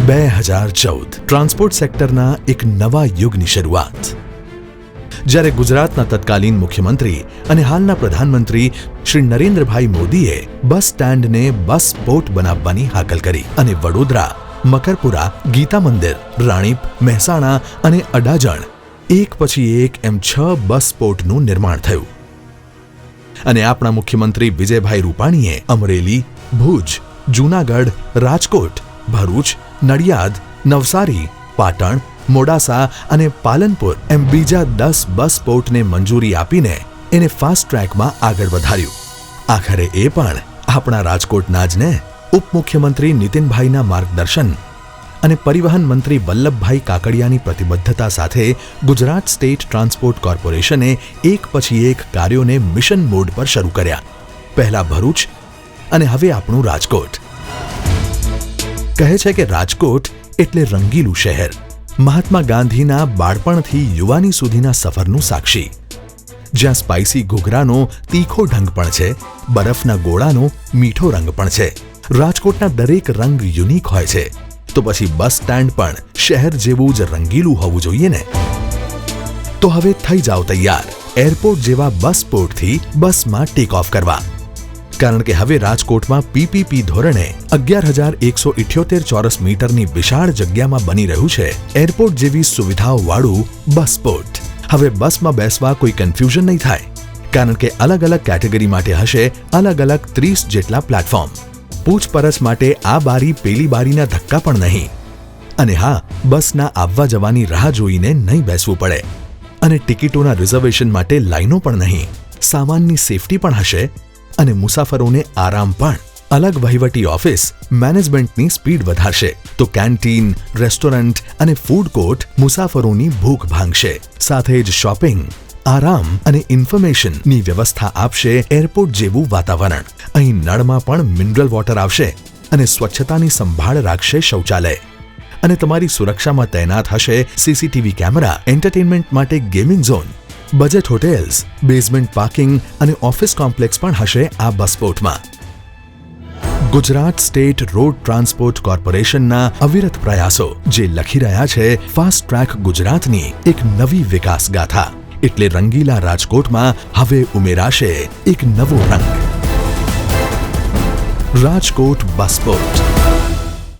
2014 transport સેક્ટરના એક નવા યુગની શરૂઆત. જ્યારે ગુજરાતના તત્કાલીન મુખ્યમંત્રી અને હાલના પ્રધાનમંત્રી શ્રી નરેન્દ્રભાઈ મોદીએ બસ સ્ટેન્ડને બસ પોર્ટ બનાવવાની હાકલ કરી અને વડોદરા, મકરપુરા, ગીતા મંદિર, રાણીપ, મહેસાણા અને અડાજણ એક પછી એક એમ 6 બસ પોર્ટનું નિર્માણ થયું. અને આપણા મુખ્યમંત્રી વિજયભાઈ રૂપાણીએ અમરેલી, ભુજ, જૂનાગઢ, રાજકોટ, ભરૂચ, નડિયાદ, નવસારી, પાટણ, મોડાસા અને પાલનપુર એમ બીજા 10 બસ પોર્ટને મંજૂરી આપીને એને ફાસ્ટ ટ્રેકમાં આગળ વધાર્યું. આખરે એ પણ આપણા રાજકોટના જ ને ઉપમુખ્યમંત્રી નીતિનભાઈના માર્ગદર્શન અને પરિવહન મંત્રી વલ્લભભાઈ કાકડિયાની પ્રતિબદ્ધતા સાથે ગુજરાત સ્ટેટ ટ્રાન્સપોર્ટ કોર્પોરેશને એક પછી એક કાર્યોને મિશન મોડ પર શરૂ કર્યા. પહેલા ભરૂચ અને હવે આપણું રાજકોટ. કહે છે કે રાજકોટ એટલે રંગીલું શહેર, મહાત્મા ગાંધીના બાળપણથી યુવાની સુધીના સફરનું સાક્ષી, જ્યાં સ્પાઇસી ઘૂઘરાનો તીખો ઢંગ પણ છે, બરફના ગોળાનો મીઠો રંગ પણ છે. રાજકોટના દરેક રંગ યુનિક હોય છે, તો પછી બસ સ્ટેન્ડ પણ શહેર જેવું જ રંગીલું હોવું જોઈએ ને. તો હવે થઈ જાઓ તૈયાર એરપોર્ટ જેવા બસ પોર્ટથી બસમાં ટેક ઓફ કરવા, કારણ કે હવે રાજકોટમાં પીપીપી ધોરણે 11,178 ચોરસ મીટરની વિશાળ જગ્યામાં બની રહ્યું છે એરપોર્ટ જેવી સુવિધાઓવાળું બસ પોર્ટ. હવે બસમાં બેસવા કોઈ કન્ફ્યુઝન નહીં થાય, કારણ કે અલગ અલગ કેટેગરી માટે હશે અલગ અલગ 30 જેટલા પ્લેટફોર્મ. પૂછપરછ માટે આ બારી પેલી બારીના ધક્કા પણ નહીં. અને હા, બસના આવવા જવાની રાહ જોઈને નહીં બેસવું પડે. અને ટિકિટોના રિઝર્વેશન માટે લાઈનો પણ નહીં. સામાનની સેફટી પણ હશે અને મુસાફરોને આરામ પણ. અલગ વહીવટી ઓફિસ મેનેજમેન્ટની સ્પીડ વધારશે, તો કેન્ટીન, રેસ્ટોરન્ટ અને ફૂડ કોર્ટ મુસાફરોની ભૂખ ભાંગશે. સાથે જ શોપિંગ, આરામ અને ઇન્ફોર્મેશનની વ્યવસ્થા આપશે એરપોર્ટ જેવું વાતાવરણ. અહીં નળમાં પણ મિનરલ વોટર આવશે અને સ્વચ્છતાની સંભાળ રાખશે શૌચાલય. અને તમારી સુરક્ષામાં તૈનાત હશે સીસીટીવી કેમેરા, એન્ટરટેનમેન્ટ માટે gaming zone, budget hotels, basement parking અને ઓફિસ કોમ્પ્લેક્સ પણ હશે આ બસ પોર્ટમાં. ગુજરાત સ્ટેટ રોડ ટ્રાન્સપોર્ટ કોર્પોરેશનના અવિરત પ્રયાસો જે લખી રહ્યા છે ફાસ્ટ ટ્રેક ગુજરાતની એક નવી વિકાસ ગાથા. એટલે રંગીલા રાજકોટમાં હવે ઉમેરાશે એક નવો રંગ. રાજકોટ બસ પોર્ટ.